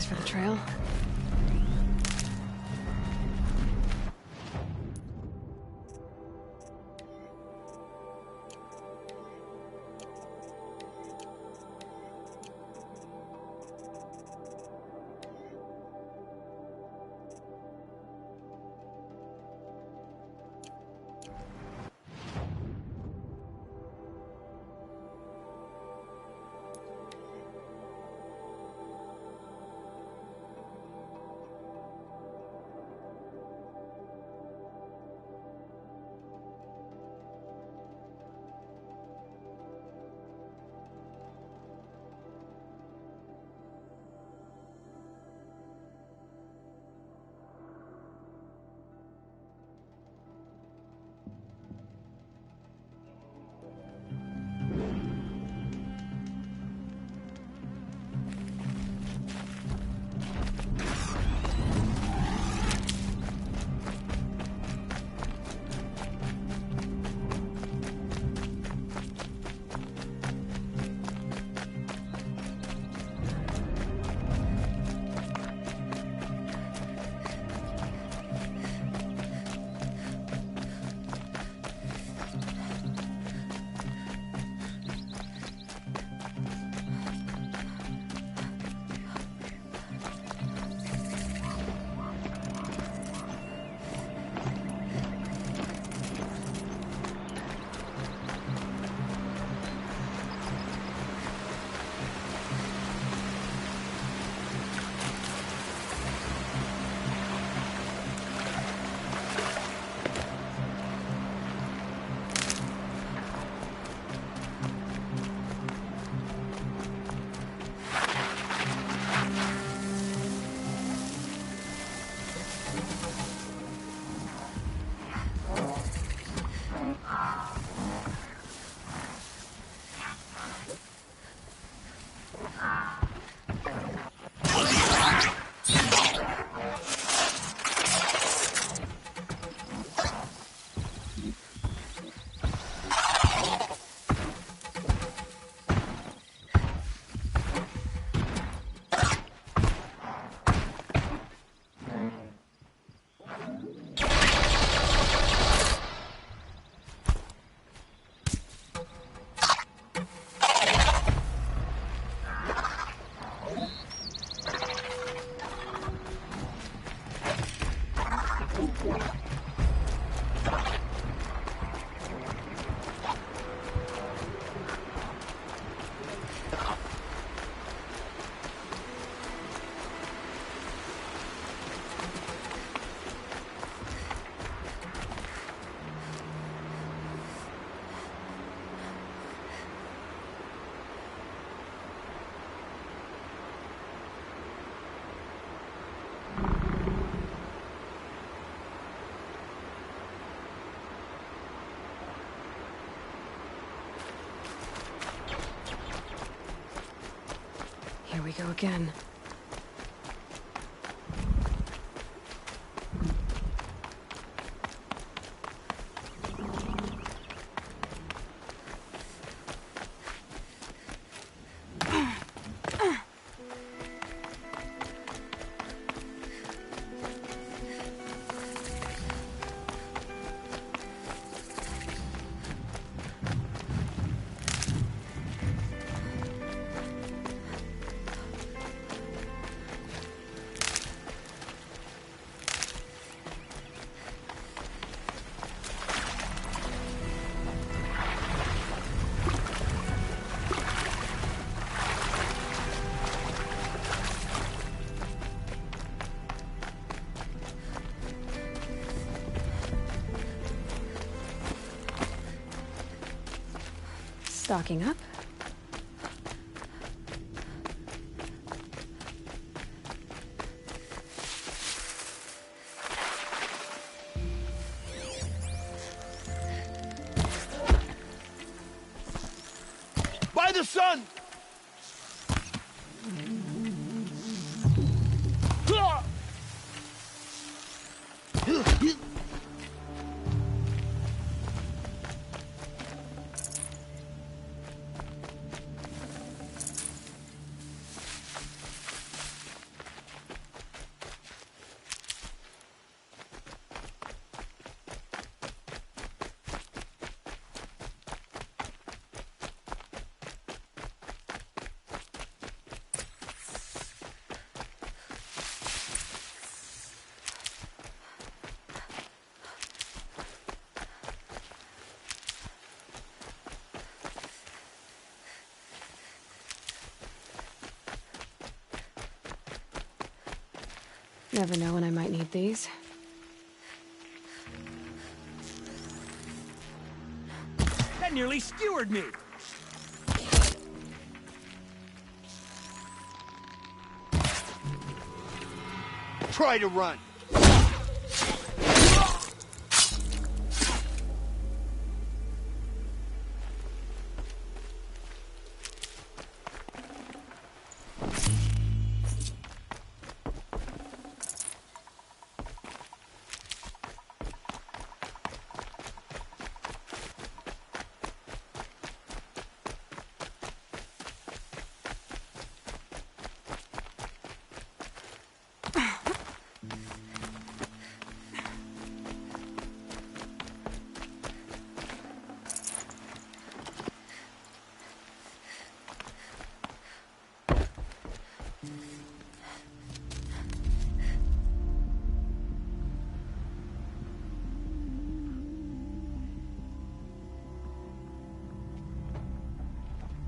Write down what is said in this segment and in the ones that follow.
for the trail. Here we go again. Stocking up. By the sun! Never know when I might need these. That nearly skewered me! Try to run.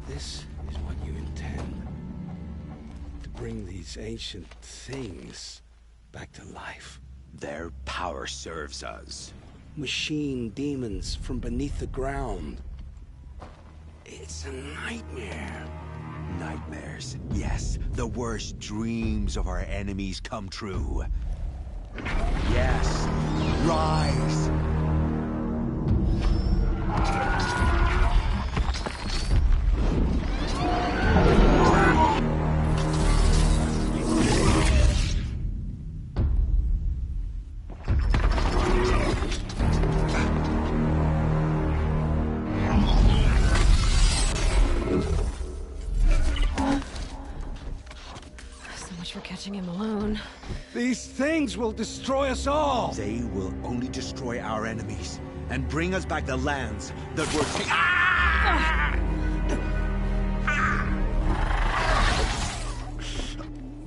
This is what you intend. To bring these ancient things back to life. Their power serves us. Machine demons from beneath the ground. It's a nightmare. Nightmares, yes. The worst dreams of our enemies come true. Yes. Rise! So much for catching him alone. These things will destroy us all! They will only destroy our enemies and bring us back the lands that were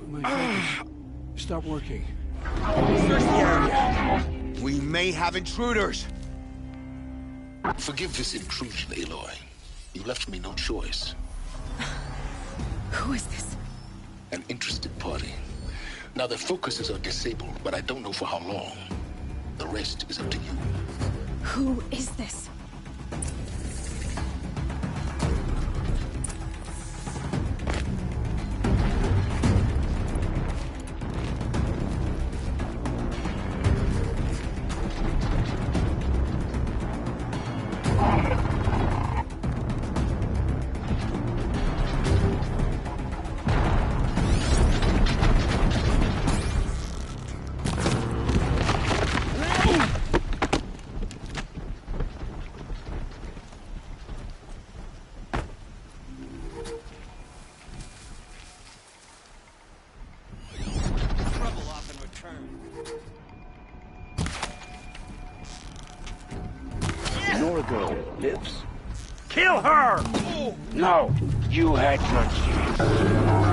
My focus. Stop working. Search the area. We may have intruders. Forgive this intrusion, Aloy. You left me no choice. Who is this? An interested party. Now their focuses are disabled, but I don't know for how long. The rest is up to you. Who is this? Nora girl lives. Kill her! No, you had your chance.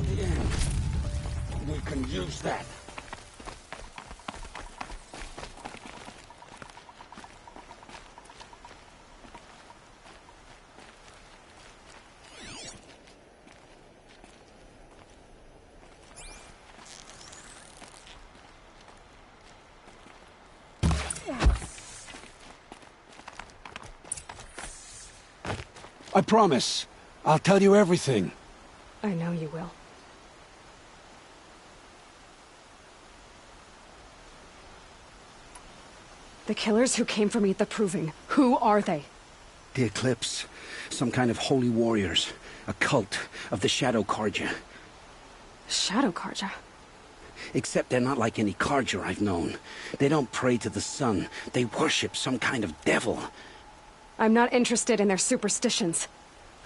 the end. We can use that. I promise. I'll tell you everything. I know you will. The killers who came for me at the Proving, who are they? The Eclipse. Some kind of holy warriors. A cult of the Shadow Carja. Shadow Carja? Except they're not like any Carja I've known. They don't pray to the sun. They worship some kind of devil. I'm not interested in their superstitions.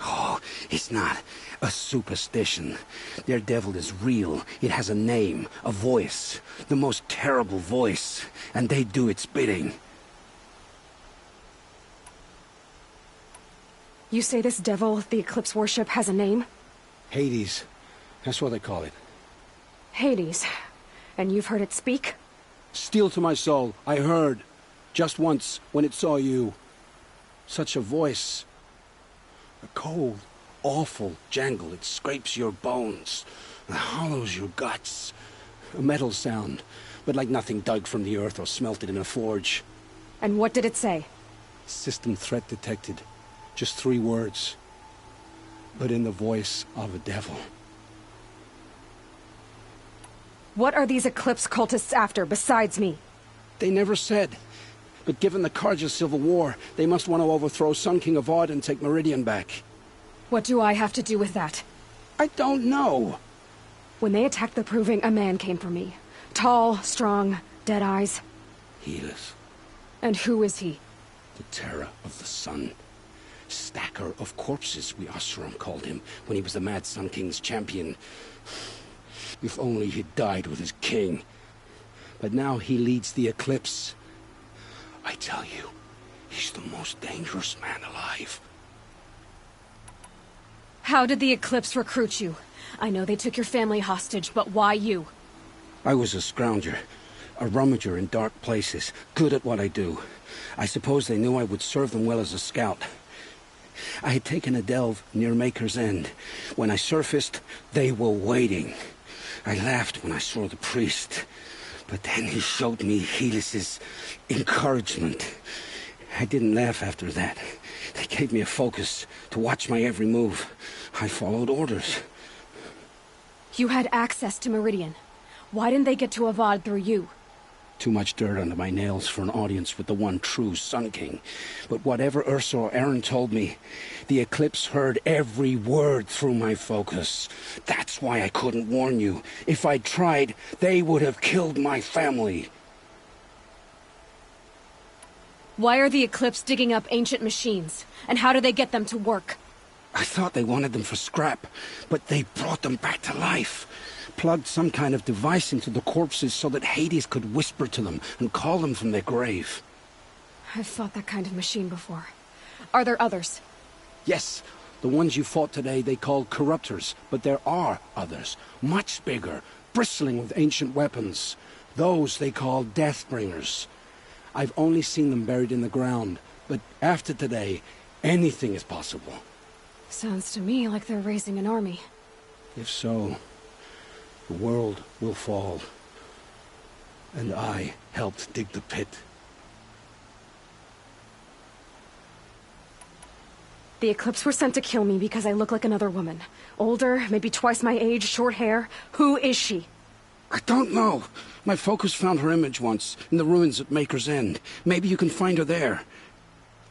Oh, it's not a superstition. Their devil is real. It has a name, a voice. The most terrible voice. And they do its bidding. You say this devil the Eclipse worship has a name? Hades. That's what they call it. Hades. And you've heard it speak? Steel to my soul. I heard. Just once, when it saw you. Such a voice. A cold, awful jangle. It scrapes your bones. It hollows your guts. A metal sound, but like nothing dug from the earth or smelted in a forge. And what did it say? System threat detected. Just 3 words. But in the voice of a devil. What are these Eclipse cultists after, besides me? They never said. But given the Carja civil war, they must want to overthrow Sun King Avad and take Meridian back. What do I have to do with that? I don't know. When they attacked the Proving, a man came for me. Tall, strong, dead eyes. Helis, And who is he? the terror of the sun. Stacker of corpses, we Oseram called him, when he was the Mad Sun King's champion. If only he'd died with his king. But now he leads the Eclipse. I tell you, he's the most dangerous man alive. How did the Eclipse recruit you? I know they took your family hostage, but why you? I was a scrounger, a rummager in dark places, good at what I do. I suppose they knew I would serve them well as a scout. I had taken a delve near Maker's End. When I surfaced, they were waiting. I laughed when I saw the priest. But then he showed me Helis's encouragement. I didn't laugh after that. They gave me a focus to watch my every move. I followed orders. You had access to Meridian. Why didn't they get to Avad through you? Too much dirt under my nails for an audience with the one true Sun King. But whatever Ursa or Aaron told me, the Eclipse heard every word through my focus. That's why I couldn't warn you. If I'd tried, they would have killed my family. Why are the Eclipse digging up ancient machines? And how do they get them to work? I thought they wanted them for scrap, but they brought them back to life. Plugged some kind of device into the corpses so that Hades could whisper to them and call them from their grave. I've fought that kind of machine before. Are there others? Yes, the ones you fought today they call corruptors, but there are others, much bigger, bristling with ancient weapons. Those they call Deathbringers. I've only seen them buried in the ground, but after today, anything is possible. Sounds to me like they're raising an army. If so, the world will fall. And I helped dig the pit. The Eclipse were sent to kill me because I look like another woman. Older, maybe twice my age, short hair. Who is she? I don't know. My focus found her image once, in the ruins at Maker's End. Maybe you can find her there.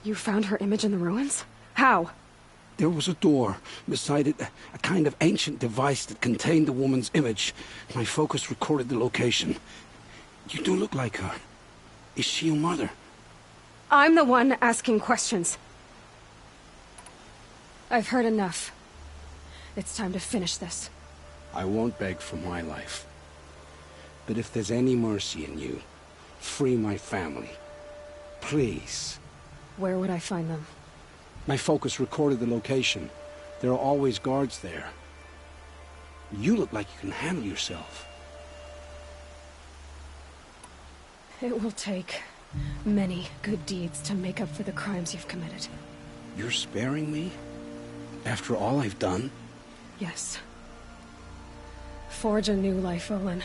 You found her image in the ruins? How? There was a door. Beside it, a kind of ancient device that contained the woman's image. My focus recorded the location. You do look like her. Is she your mother? I'm the one asking questions. I've heard enough. It's time to finish this. I won't beg for my life. But if there's any mercy in you, free my family. Please. Where would I find them? My focus recorded the location. There are always guards there. You look like you can handle yourself. It will take many good deeds to make up for the crimes you've committed. You're sparing me? After all I've done? Yes. Forge a new life, Olin.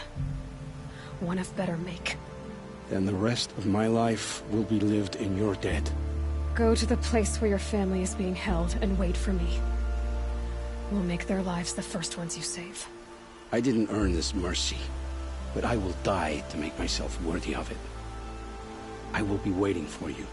One of better make. Then the rest of my life will be lived in your debt. Go to the place where your family is being held and wait for me. We'll make their lives the first ones you save. I didn't earn this mercy, but I will die to make myself worthy of it. I will be waiting for you.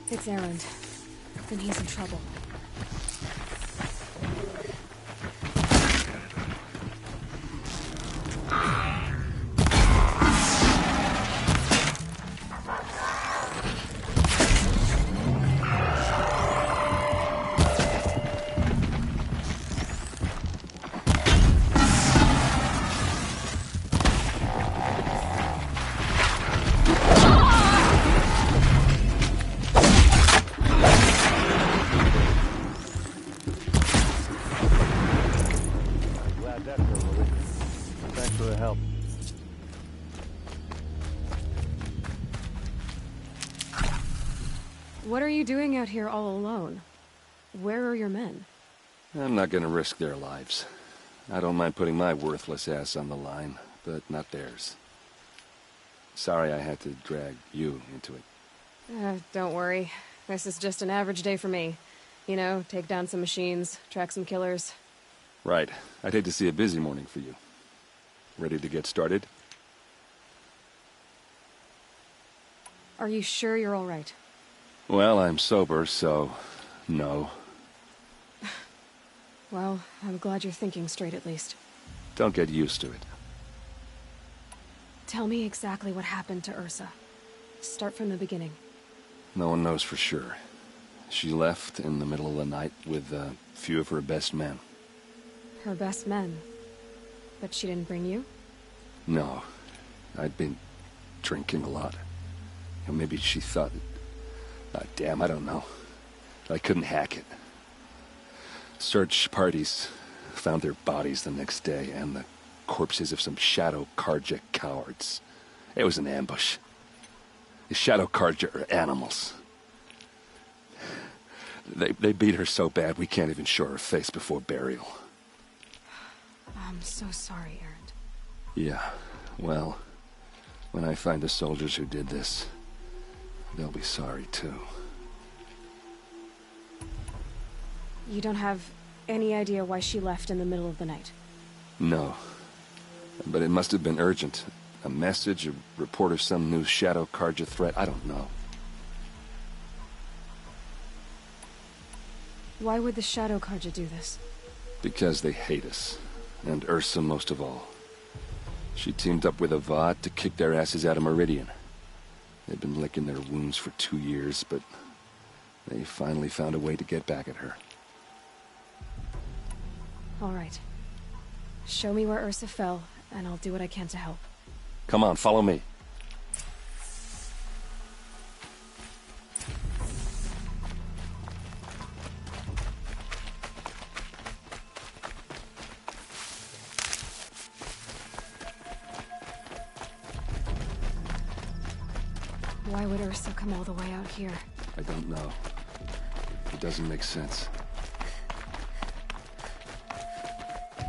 It's Erend. Then he's in trouble. Thanks for the help. What are you doing out here all alone? Where are your men? I'm not gonna risk their lives. I don't mind putting my worthless ass on the line, but not theirs. Sorry I had to drag you into it. Don't worry. This is just an average day for me. You know, take down some machines, track some killers. Right. I'd hate to see a busy morning for you. Ready to get started? Are you sure you're all right? Well, I'm sober, so... no. Well, I'm glad you're thinking straight at least. Don't get used to it. Tell me exactly what happened to Ursa. Start from the beginning. No one knows for sure. She left in the middle of the night with a few of her best men. Her best men? But she didn't bring you? No. I'd been drinking a lot. Or maybe she thought... damn, I don't know. I couldn't hack it. Search parties found their bodies the next day, and the corpses of some Shadow Carja cowards. It was an ambush. The Shadow Carja are animals. They beat her so bad we can't even show her face before burial. I'm so sorry, Erend. Yeah, well, when I find the soldiers who did this, they'll be sorry too. You don't have any idea why she left in the middle of the night? No. But it must have been urgent. A message, a report of some new Shadow Carja threat, I don't know. Why would the Shadow Carja do this? Because they hate us. And Ursa most of all. She teamed up with Avad to kick their asses out of Meridian. They've been licking their wounds for 2 years, but they finally found a way to get back at her. All right. Show me where Ursa fell, and I'll do what I can to help. Come on, follow me. Why would Ursa come all the way out here? I don't know. It doesn't make sense.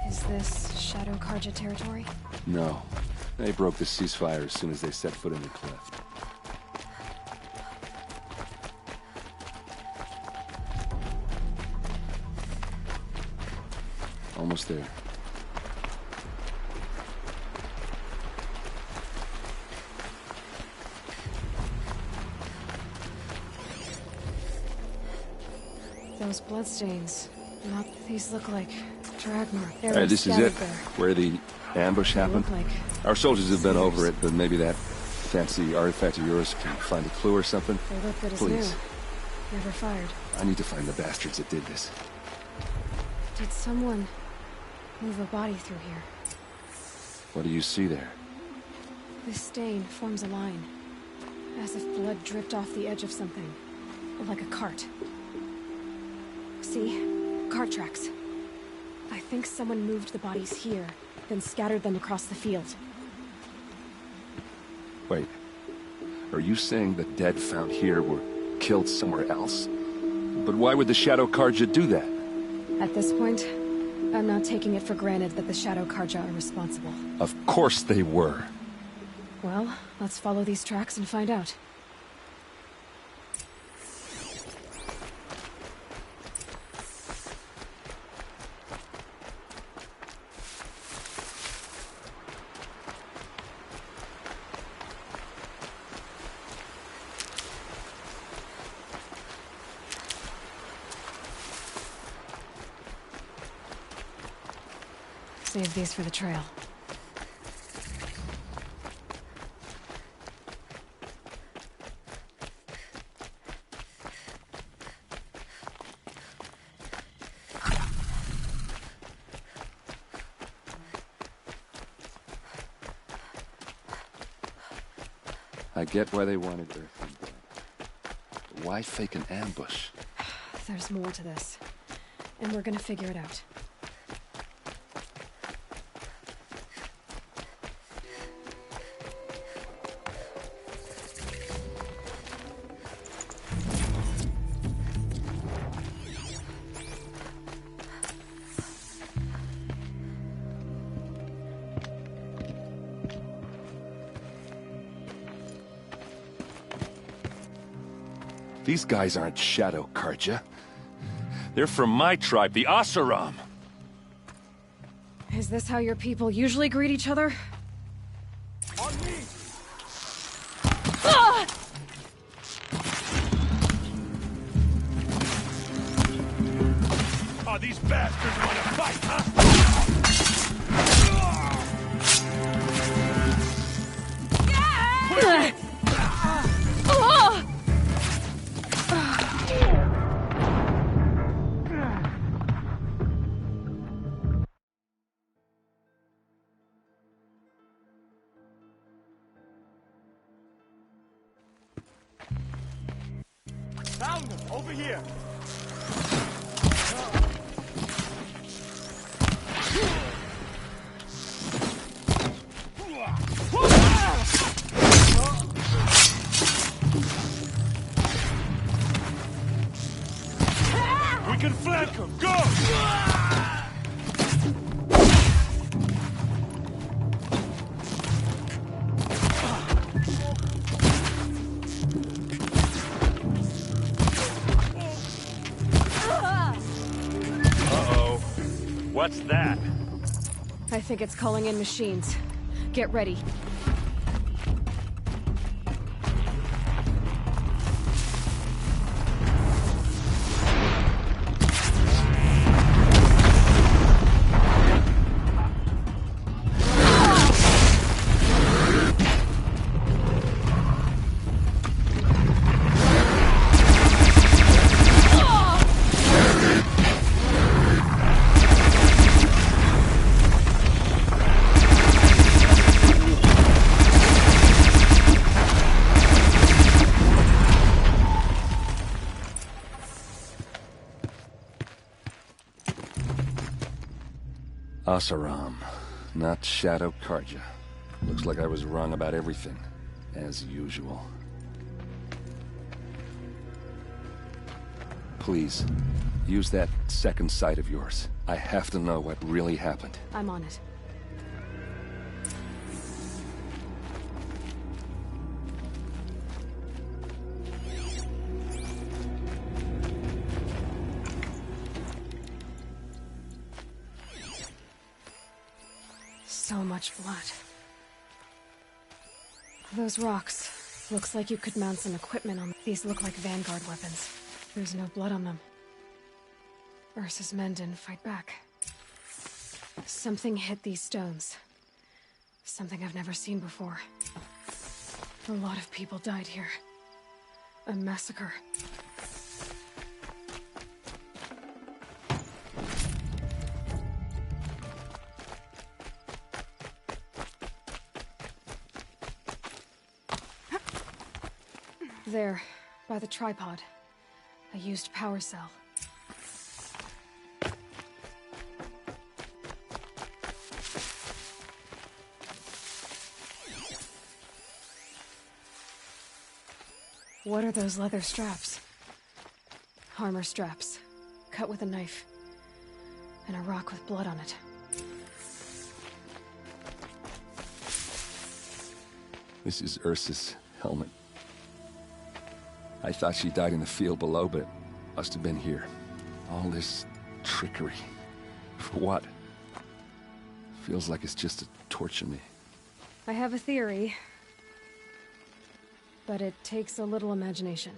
Is this Shadow Carja territory? No. They broke the ceasefire as soon as they set foot in the cleft. Almost there. Those bloodstains. Not these look like drag marks. This is it. Where the ambush happened. Like Our soldiers have been over it, but maybe that fancy artifact of yours can find a clue or something. they look good as Please. new. Never fired. I need to find the bastards that did this. Did someone move a body through here? What do you see there? This stain forms a line. As if blood dripped off the edge of something. Like a cart. See? Cart tracks. I think someone moved the bodies here, then scattered them across the field. Wait. Are you saying the dead found here were killed somewhere else? But why would the Shadow Carja do that? At this point, I'm not taking it for granted that the Shadow Carja are responsible. Of course they were. Well, let's follow these tracks and find out. Save these for the trail. I get why they wanted Earth. But why fake an ambush? There's more to this. And we're gonna figure it out. These guys aren't Shadow Carja. They're from my tribe, the Oseram. Is this how your people usually greet each other? On me! Oh, these bastards want to fight, huh? Found them! Over here! We can flank them! Go! What's that? I think it's calling in machines. Get ready. Oseram, not Shadow Carja. Looks like I was wrong about everything, as usual. Please, use that second sight of yours. I have to know what really happened. I'm on it. So much blood. Those rocks. Looks like you could mount some equipment on them. These look like Vanguard weapons. There's no blood on them. Ursa's men didn't fight back. Something hit these stones. Something I've never seen before. A lot of people died here. A massacre. There, by the tripod. A used power cell. What are those leather straps? Armor straps, cut with a knife. And a rock with blood on it. This is Ursa's helmet. I thought she died in the field below, but it must have been here. All this trickery. For what? Feels like it's just to torture me. I have a theory. But it takes a little imagination.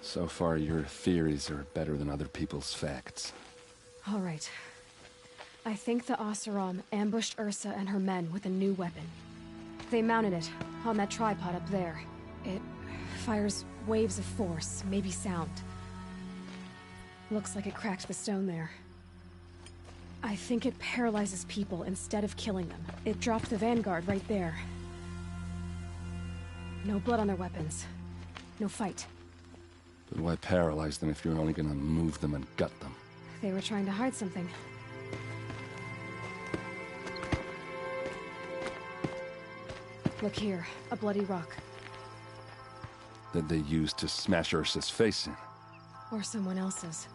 So far, your theories are better than other people's facts. All right. I think the Oseram ambushed Ursa and her men with a new weapon. They mounted it on that tripod up there. It fires waves of force, maybe sound. Looks like it cracked the stone there. I think it paralyzes people instead of killing them. It dropped the Vanguard right there. No blood on their weapons. No fight. But why paralyze them if you're only gonna move them and gut them? They were trying to hide something. Look here, a bloody rock. That they used to smash Ursa's face in. Or someone else's.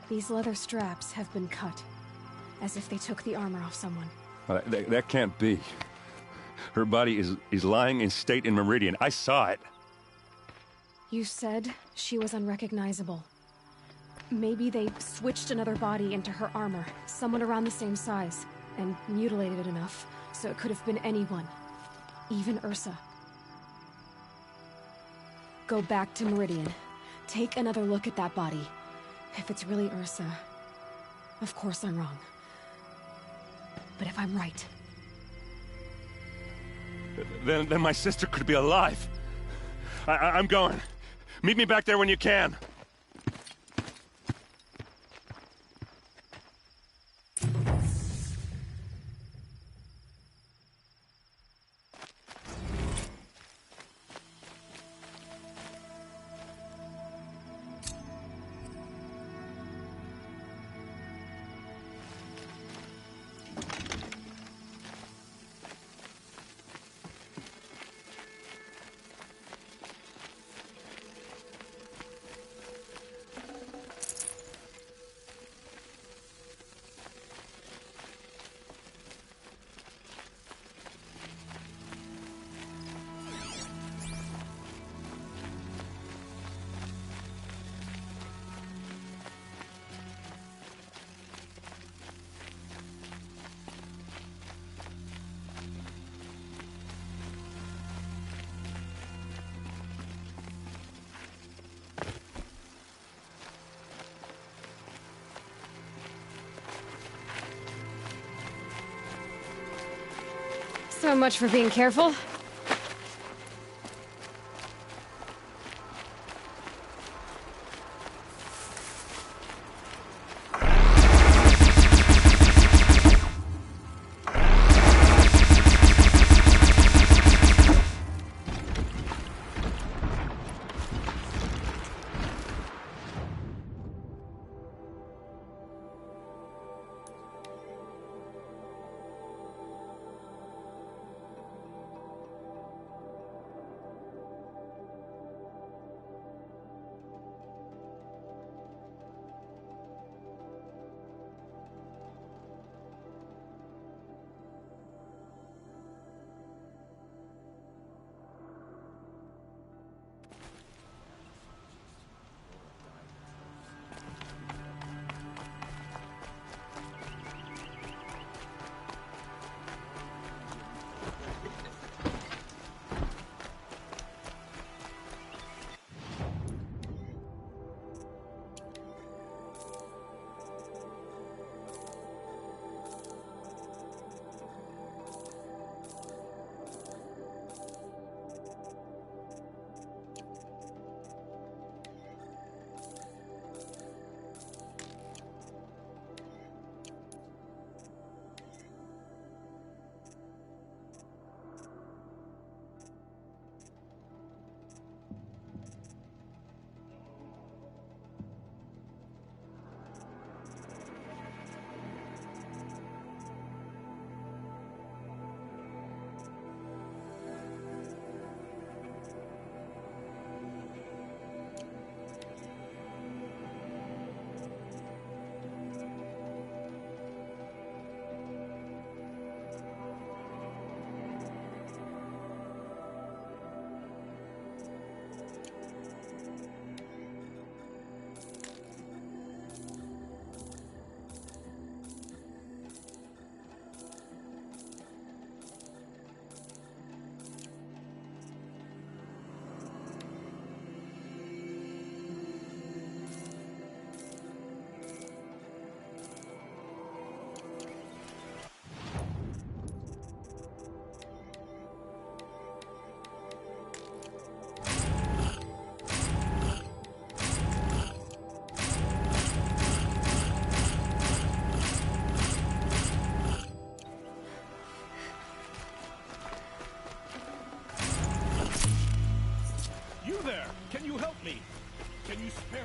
These leather straps have been cut, as if they took the armor off someone. Well, that can't be. Her body is lying in state in Meridian. I saw it. You said she was unrecognizable. Maybe they switched another body into her armor, someone around the same size, and mutilated it enough, so it could have been anyone. Even Ursa. Go back to Meridian. Take another look at that body. If it's really Ursa, of course I'm wrong. But if I'm right... Then my sister could be alive. I'm going. Meet me back there when you can. So much for being careful.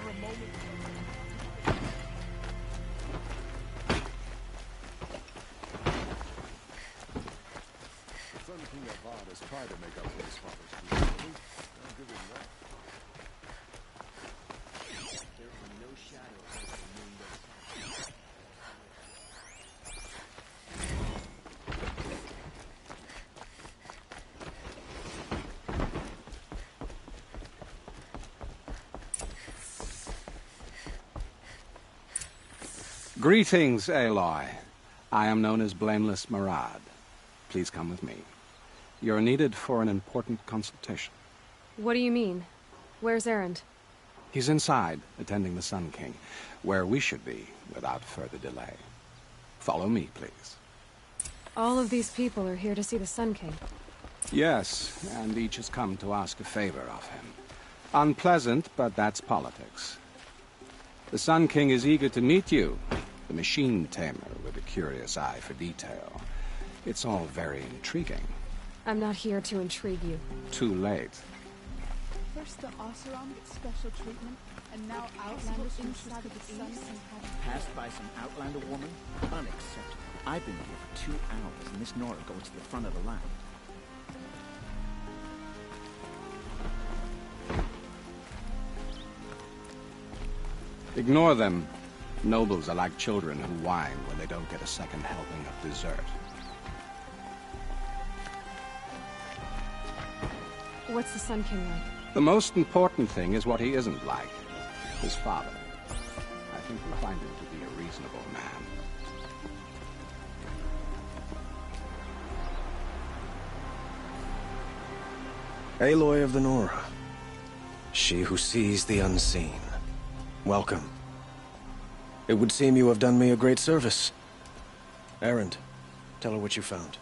Sun King Avad has tried to make up for his father's cruelty. I'll give him that. There are no shadows over the moon. Greetings, Aloy. I am known as Blameless Murad. Please come with me. You're needed for an important consultation. What do you mean? Where's Erend? He's inside, attending the Sun King, where we should be, without further delay. Follow me, please. All of these people are here to see the Sun King. Yes, and each has come to ask a favor of him. Unpleasant, but that's politics. The Sun King is eager to meet you, the machine tamer with a curious eye for detail. It's all very intriguing. I'm not here to intrigue you. Too late. First the Oseram gets special treatment, and now Outlanders inside of the Sun King. Passed by some Outlander woman? Unacceptable. I've been here for 2 hours, and this Nora goes to the front of the line. Ignore them. Nobles are like children who whine when they don't get a second helping of dessert. What's the Sun King like? The most important thing is what he isn't like. His father. I think we'll find him to be a reasonable man. Aloy of the Nora. She who sees the unseen. Welcome. It would seem you have done me a great service. Erend, tell her what you found.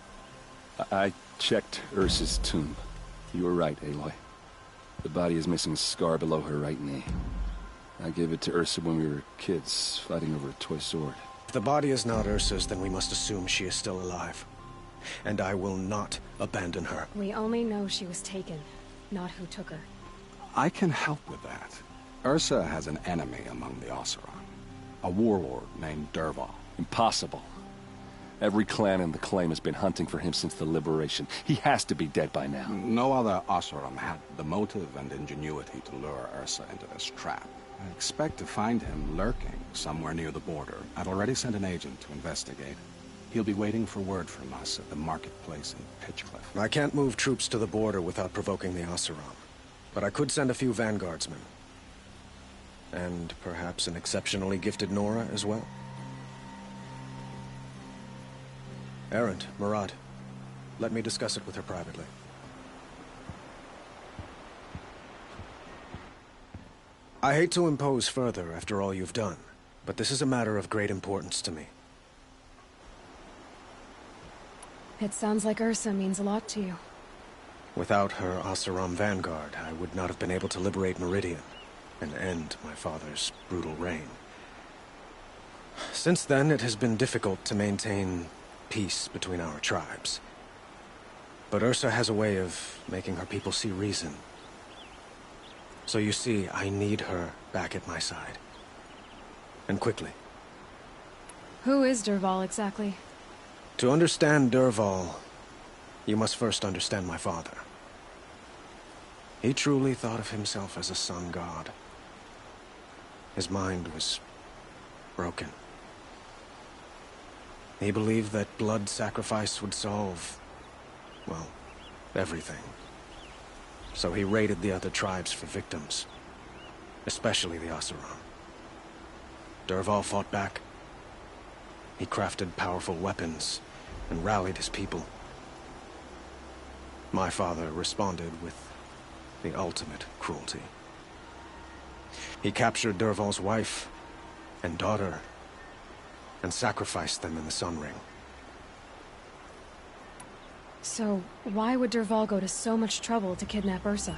I checked Ursa's tomb. You were right, Aloy. The body is missing a scar below her right knee. I gave it to Ursa when we were kids, fighting over a toy sword. If the body is not Ursa's, then we must assume she is still alive. And I will not abandon her. We only know she was taken, not who took her. I can help with that. Ursa has an enemy among the Oseram. A warlord named Dervahl. Impossible. Every clan in the claim has been hunting for him since the liberation. He has to be dead by now. No other Oseram had the motive and ingenuity to lure Ursa into this trap. I expect to find him lurking somewhere near the border. I've already sent an agent to investigate. He'll be waiting for word from us at the marketplace in Pitchcliff. I can't move troops to the border without provoking the Oseram. But I could send a few vanguardsmen. And perhaps an exceptionally gifted Nora as well. Erend, Murad, let me discuss it with her privately. I hate to impose further after all you've done, but this is a matter of great importance to me. It sounds like Ursa means a lot to you. Without her Oseram vanguard, I would not have been able to liberate Meridian and end my father's brutal reign. Since then, it has been difficult to maintain peace between our tribes. But Ursa has a way of making her people see reason. So you see, I need her back at my side. And quickly. Who is Dervahl exactly? To understand Dervahl, you must first understand my father. He truly thought of himself as a sun god. His mind was broken. He believed that blood sacrifice would solve, well, everything. So he raided the other tribes for victims, especially the Oseram. Dervahl fought back. He crafted powerful weapons and rallied his people. My father responded with the ultimate cruelty. He captured Dervahl's wife and daughter and sacrificed them in the Sun Ring. So, why would Dervahl go to so much trouble to kidnap Ursa?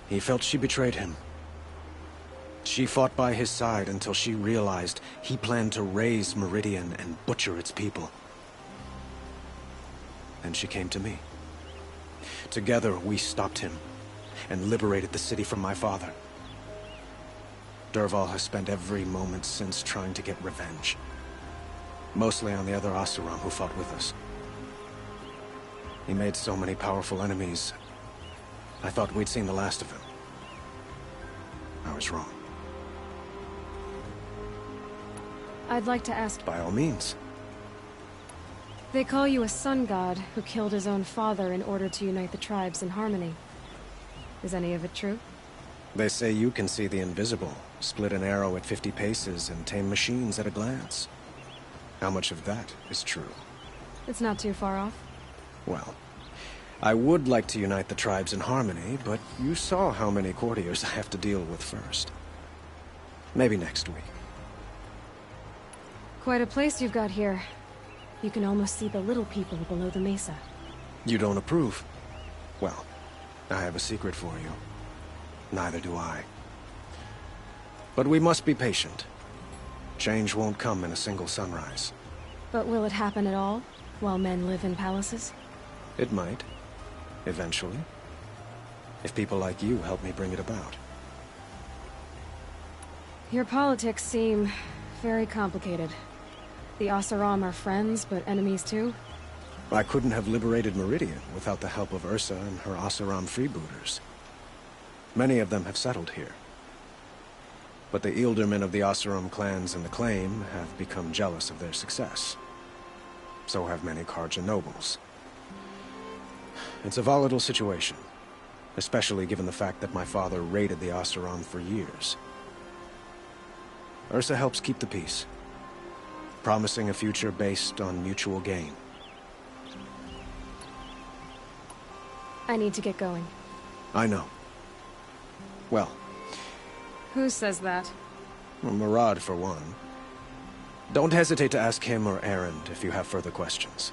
He felt she betrayed him. She fought by his side until she realized he planned to raise Meridian and butcher its people. And she came to me. Together, we stopped him and liberated the city from my father. Dervahl has spent every moment since trying to get revenge. Mostly on the other Oseram who fought with us. He made so many powerful enemies. I thought we'd seen the last of him. I was wrong. I'd like to ask... By all means. They call you a sun god who killed his own father in order to unite the tribes in harmony. Is any of it true? They say you can see the invisible, split an arrow at 50 paces, and tame machines at a glance. How much of that is true? It's not too far off. Well, I would like to unite the tribes in harmony, but you saw how many courtiers I have to deal with first. Maybe next week. Quite a place you've got here. You can almost see the little people below the mesa. You don't approve? Well, I have a secret for you. Neither do I. But we must be patient. Change won't come in a single sunrise. But will it happen at all, while men live in palaces? It might. Eventually. If people like you help me bring it about. Your politics seem very complicated. The Oseram are friends, but enemies too? I couldn't have liberated Meridian without the help of Ursa and her Oseram freebooters. Many of them have settled here. But the Ealdormen of the Oseram clans in the Claim have become jealous of their success. So have many Carja nobles. It's a volatile situation, especially given the fact that my father raided the Oseram for years. Ursa helps keep the peace, promising a future based on mutual gain. I need to get going. I know. Well... Who says that? Murad, for one. Don't hesitate to ask him or Erend if you have further questions.